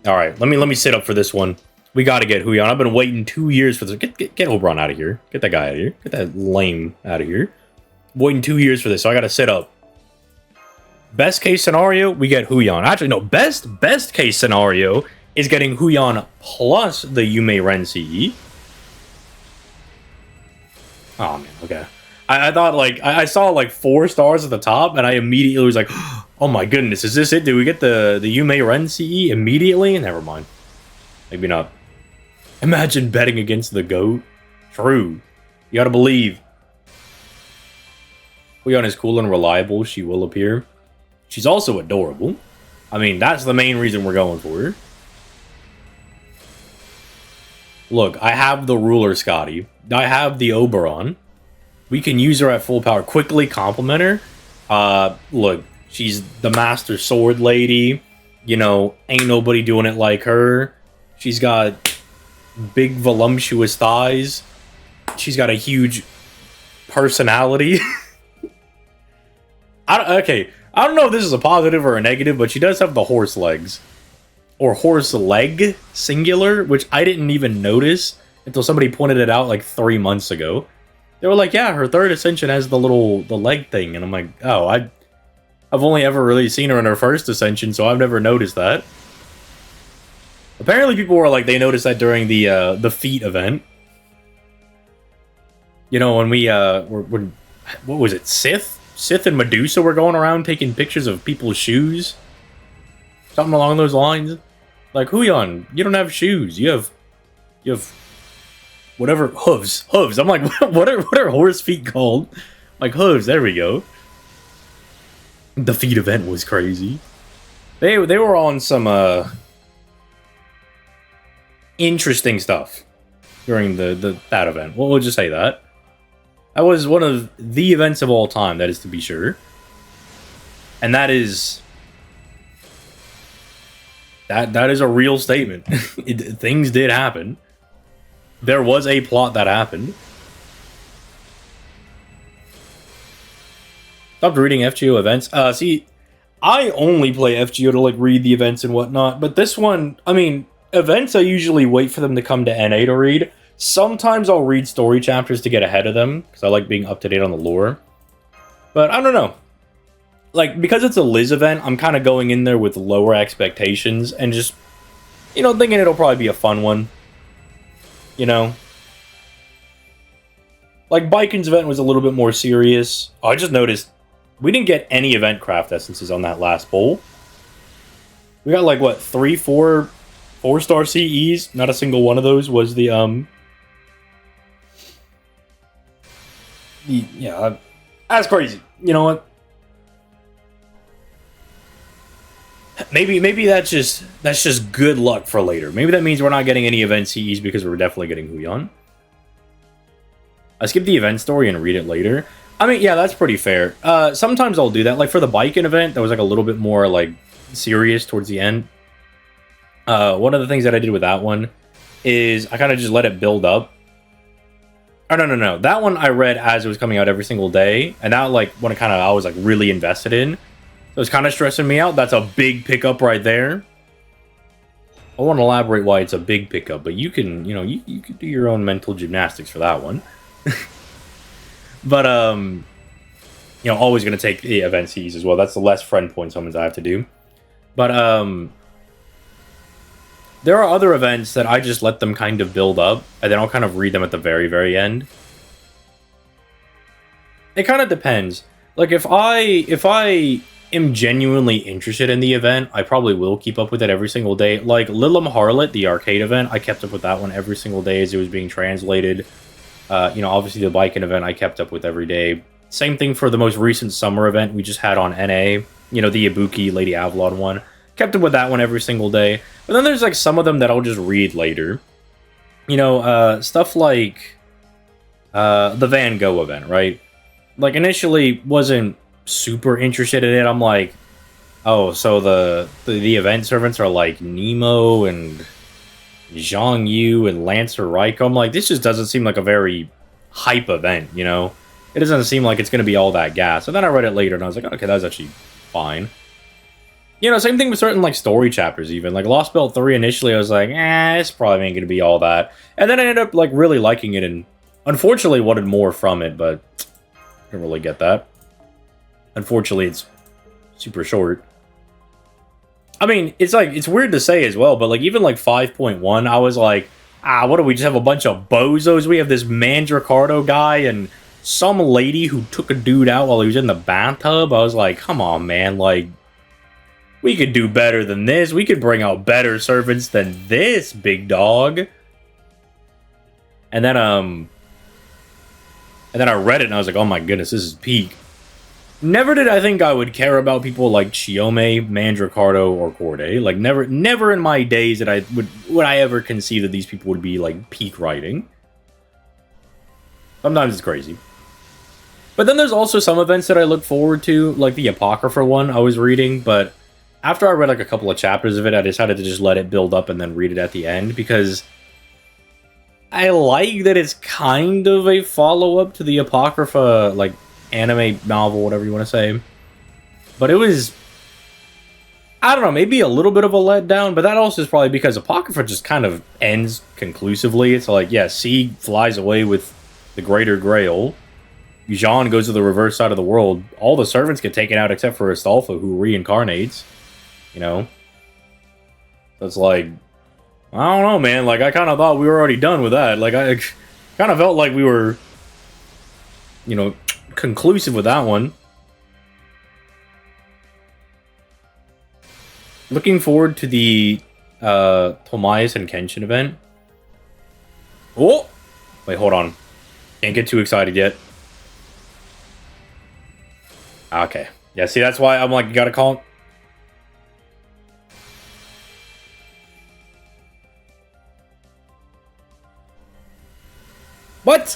All right, let me sit up for this one. We got to get Huion. I've been waiting 2 years for this. Get Oberon out of here. Get that guy out of here. Get that lame out of here. Waiting 2 years for this, so I got to sit up. Best case scenario, we get Huion. Actually, no. Best case scenario is getting Huion plus the Yume Ren CE. Oh man, okay. I thought like I saw like 4 stars at the top, and I immediately was like, "Oh my goodness, is this it? Do we get the Yume Ren CE immediately?" Never mind. Maybe not. Imagine betting against the GOAT. True. You gotta believe. Huion is cool and reliable. She will appear. She's also adorable. I mean, that's the main reason we're going for her. Look, I have the ruler, Scotty. I have the Oberon. We can use her at full power. Quickly compliment her. Look, she's the master sword lady. You know, ain't nobody doing it like her. She's got big, voluptuous thighs. She's got a huge personality. Okay, I don't know if this is a positive or a negative, but she does have the horse legs. Or horse leg, singular, which I didn't even notice until somebody pointed it out like 3 months ago. They were like, yeah, her third ascension has the leg thing. And I'm like, oh, I've only ever really seen her in her first ascension, so I've never noticed that. Apparently people were like, they noticed that during the feet event. You know, when we, when what was it, Sith? Sith and Medusa were going around taking pictures of people's shoes? Something along those lines. Like, Huion, you don't have shoes. You have whatever, hooves. I'm like, what are horse feet called? Like, hooves, there we go. The feet event was crazy. They were on some interesting stuff during that event. We'll just say that. That was one of the events of all time, that is to be sure. And that is... That is a real statement. Things did happen. There was a plot that happened. Stopped reading FGO events. See, I only play FGO to like read the events and whatnot, but this one, I mean, events I usually wait for them to come to NA to read. Sometimes I'll read story chapters to get ahead of them, because I like being up to date on the lore. But I don't know. Like, because it's a Liz event, I'm kind of going in there with lower expectations and just, you know, thinking it'll probably be a fun one. You know? Like, Biken's event was a little bit more serious. Oh, I just noticed we didn't get any event craft essences on that last bowl. We got, like, what, 3, 4 4-star CEs? Not a single one of those was yeah, that's crazy. You know what? Maybe that's just good luck for later. Maybe that means we're not getting any event CEs because we're definitely getting Huion. I skip the event story and read it later. I mean, yeah, that's pretty fair. Sometimes I'll do that. Like for the Biken event, that was like a little bit more like serious towards the end. One of the things that I did with that one is I kind of just let it build up. Oh, no. That one I read as it was coming out every single day. And that, like, when I was, like, really invested in. So it was kind of stressing me out. That's a big pickup right there. I won't elaborate why it's a big pickup, but you can, you know, you can do your own mental gymnastics for that one. But, you know, always going to take the event Cs as well. That's the less friend point summons I have to do. But, there are other events that I just let them kind of build up, and then I'll kind of read them at the very, very end. It kind of depends. Like, if I am genuinely interested in the event, I probably will keep up with it every single day. Like, Lilim Harlot, the arcade event, I kept up with that one every single day as it was being translated. You know, obviously the Biken event I kept up with every day. Same thing for the most recent summer event we just had on NA. You know, the Ibuki Lady Avalon one. Kept up with that one every single day. But then there's, like, some of them that I'll just read later. You know, stuff like the Van Gogh event, right? Like, initially wasn't super interested in it. I'm like, oh, so the event servants are, like, Nemo and Zhang Yu and Lancer Raiko. I'm like, this just doesn't seem like a very hype event, you know? It doesn't seem like it's going to be all that gas. And then I read it later, and I was like, okay, that's actually fine. You know, same thing with certain, like, story chapters, even. Like, Lost Belt 3, initially, I was like, it's probably ain't gonna be all that. And then I ended up, like, really liking it, and unfortunately wanted more from it, but didn't really get that. Unfortunately, it's super short. I mean, it's, like, it's weird to say as well, but, like, even, like, 5.1, I was like, what do we just have a bunch of bozos? We have this Mandricardo guy and some lady who took a dude out while he was in the bathtub. I was like, come on, man, like, we could do better than this. We could bring out better servants than this, big dog. And then I read it and I was like, oh my goodness, this is peak. Never did I think I would care about people like Chiome, Mandricardo, or Corday. Like, never in my days that would I ever conceive that these people would be like peak writing. Sometimes it's crazy. But then there's also some events that I look forward to, like the Apocrypha one I was reading, but after I read like a couple of chapters of it, I decided to just let it build up and then read it at the end, because I like that it's kind of a follow-up to the Apocrypha, like, anime novel, whatever you want to say. But it was, I don't know, maybe a little bit of a letdown, but that also is probably because Apocrypha just kind of ends conclusively. It's like, yeah, Sieg flies away with the Greater Grail. Jean goes to the reverse side of the world. All the servants get taken out except for Astolfo, who reincarnates. You know? So it's like, I don't know, man. Like, I kind of thought we were already done with that. Like, I kind of felt like we were, you know, conclusive with that one. Looking forward to the Tomias and Kenshin event. Oh! Wait, hold on. Can't get too excited yet. Okay. Yeah, see, that's why I'm like, you gotta call... What?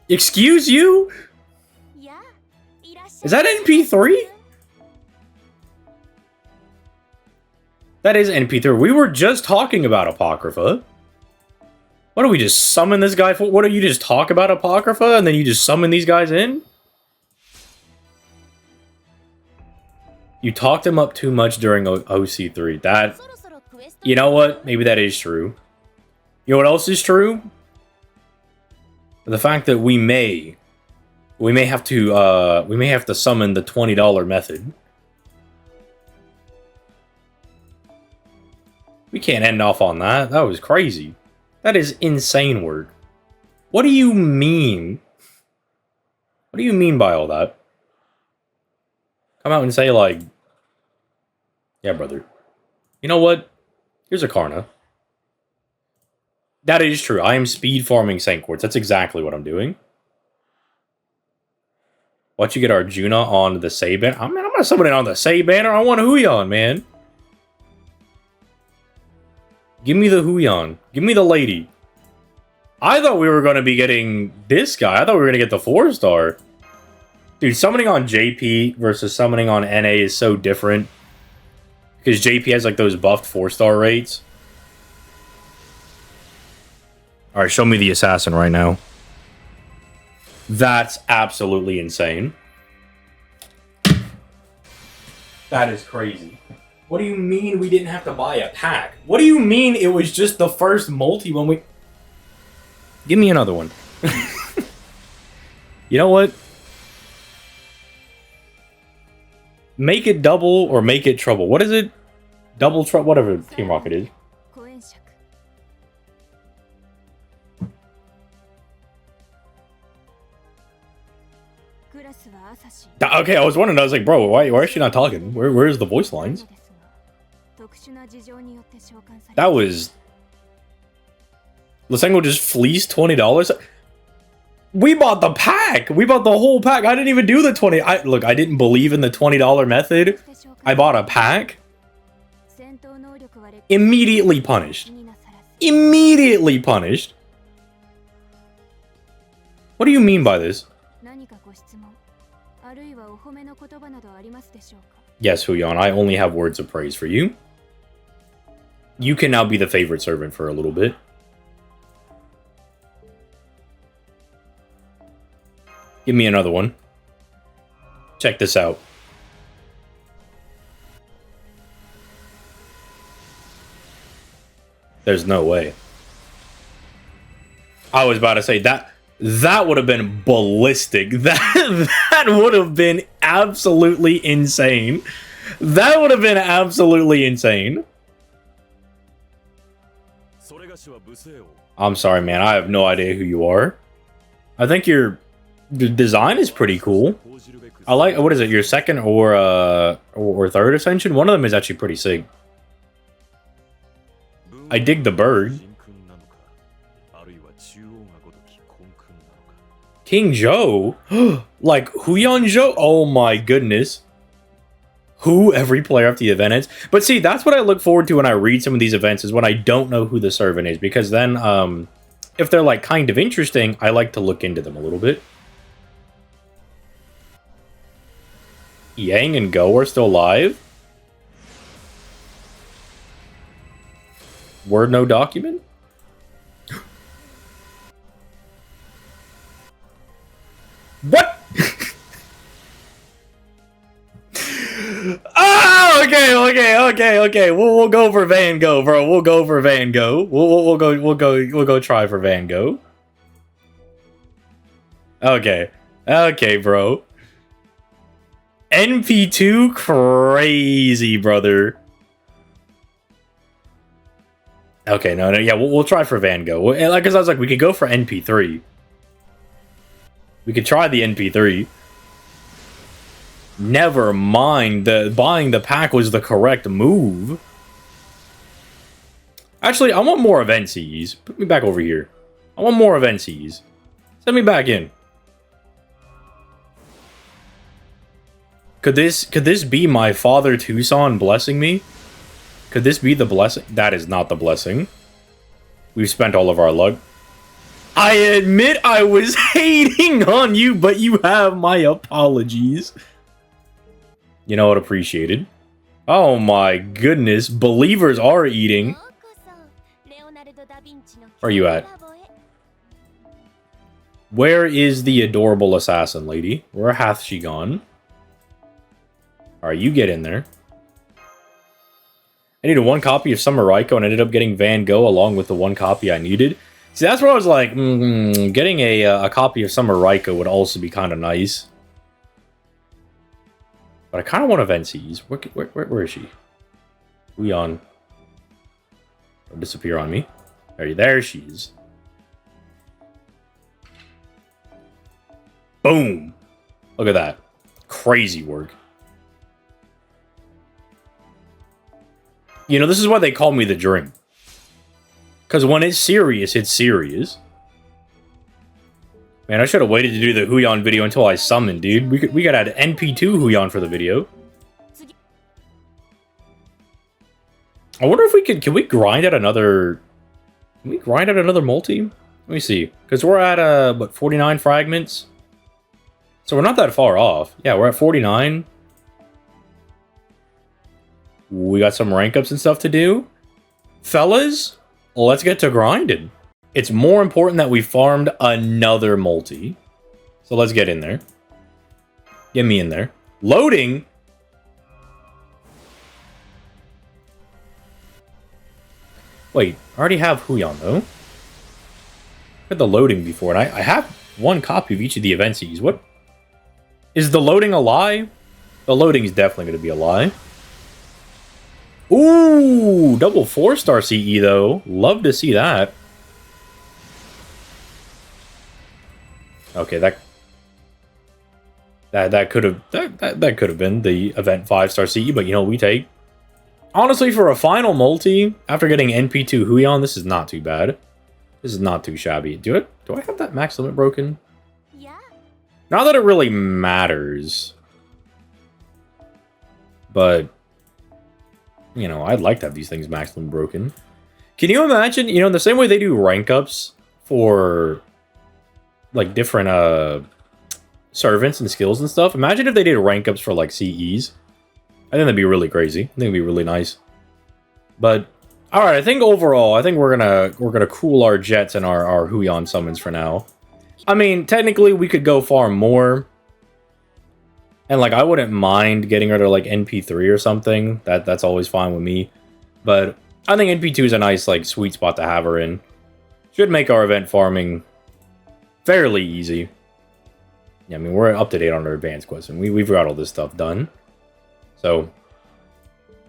Excuse you? Is that NP3? That is NP3. We were just talking about Apocrypha. What do we just summon this guy for? What do you just talk about Apocrypha and then you just summon these guys in? You talked him up too much during OC3. That, you know what? Maybe that is true. You know what else is true? The fact that we may have to summon the $20 method. We can't end off on that. That was crazy. That is insane work. What do you mean? What do you mean by all that? Come out and say, like, yeah, brother. You know what? Here's a Karna. That is true. I am speed farming Saint Quartz. That's exactly what I'm doing. Watch you get Arjuna on the Sei banner. I mean, I'm not summoning on the Sei banner. I want Huion, man. Give me the Huion. Give me the lady. I thought we were going to be getting this guy. I thought we were going to get the 4-star. Dude, summoning on JP versus summoning on NA is so different. Because JP has, like, those buffed 4-star rates. Alright, show me the assassin right now. That's absolutely insane. That is crazy. What do you mean we didn't have to buy a pack? What do you mean it was just the first multi when we... Give me another one. You know what? Make it double or make it trouble. What is it? Double trouble, whatever Team Rocket is. Okay, I was wondering, I was like, bro, why is she not talking? Where's the voice lines? That was... Lysengo just fleeced $20? We bought the pack! We bought the whole pack! I didn't even do the 20... Look, I didn't believe in the $20 method. I bought a pack. Immediately punished. Immediately punished. What do you mean by this? Yes, Huion, I only have words of praise for you. You can now be the favorite servant for a little bit. Give me another one. Check this out. There's no way. I was about to say that would have been ballistic. That would have been absolutely insane. That would have been absolutely insane. I'm sorry, man. I have no idea who you are. I think your design is pretty cool. I like, what is it, your second or third ascension? One of them is actually pretty sick. I dig the bird. King Joe? Like, Huyan Joe? Oh my goodness. Who every player after the event is. But see, that's what I look forward to when I read some of these events, is when I don't know who the servant is. Because then, if they're, like, kind of interesting, I like to look into them a little bit. Yang and Go are still alive? Word no document? What? Oh, okay. We'll go for Van Gogh, bro. We'll go for Van Gogh. We'll go try for Van Gogh. Okay, bro. NP2 crazy, brother. Okay, no, yeah, we'll try for Van Gogh. Like, cause I was like, we could go for NP3. We could try the NP3. Never mind, buying the pack was the correct move. Actually, I want more event Cs. Put me back over here. I want more event Cs. Send me back in. Could this be my father Tucson blessing me? Could this be the blessing? That is not the blessing. We've spent all of our luck. I admit I was hating on you, but you have my apologies. You know what? Appreciated. Oh my goodness. Believers are eating. Where are you at? Where is the adorable assassin lady? Where hath she gone? Alright, you get in there. I needed one copy of Summer Raiko and ended up getting Van Gogh along with the one copy I needed. See, that's where I was like, getting a copy of Summer Raiko would also be kind of nice. But I kind of want event Cs. Where is she? Leon. Don't disappear on me. There she is. Boom! Look at that. Crazy work. You know, this is why they call me the Drink. Because when it's serious, it's serious. Man, I should have waited to do the Huyan video until I summoned, dude. We could add NP2 Huyan for the video. I wonder if we can we grind out another... Can we grind out another multi? Let me see. Because we're at, what, 49 fragments? So we're not that far off. Yeah, we're at 49. We got some rank ups and stuff to do. Fellas, let's get to grinding. It's more important that we farmed another multi. So let's get in there. Get me in there. Loading? Wait, I already have Huyan though. I had the loading before, and I have one copy of each of the event Cs. What? Is the loading a lie? The loading is definitely going to be a lie. Ooh, double 4-star CE though. Love to see that. Okay, that could have been the event 5-star CE, but you know what we take. Honestly, for a final multi after getting NP2 Huyan, this is not too bad. This is not too shabby. Do I have that max limit broken? Yeah. Not that it really matters, but you know, I'd like to have these things max limit broken. Can you imagine? You know, in the same way they do rank ups for like different servants and skills and stuff. Imagine if they did rank ups for like CEs. I think that'd be really crazy. I think it'd be really nice. But all right, I think overall, I think we're gonna cool our jets and our Huyan summons for now. I mean, technically we could go far more, And like I wouldn't mind getting rid of like NP3 or something. That's always fine with me. But I think NP2 is a nice like sweet spot to have her in. Should make our event farming fairly easy. Yeah, I mean we're up to date on our advanced quests and we've got all this stuff done. So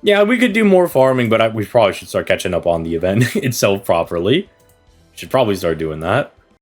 yeah, we could do more farming, but we probably should start catching up on the event itself properly. Should probably start doing that.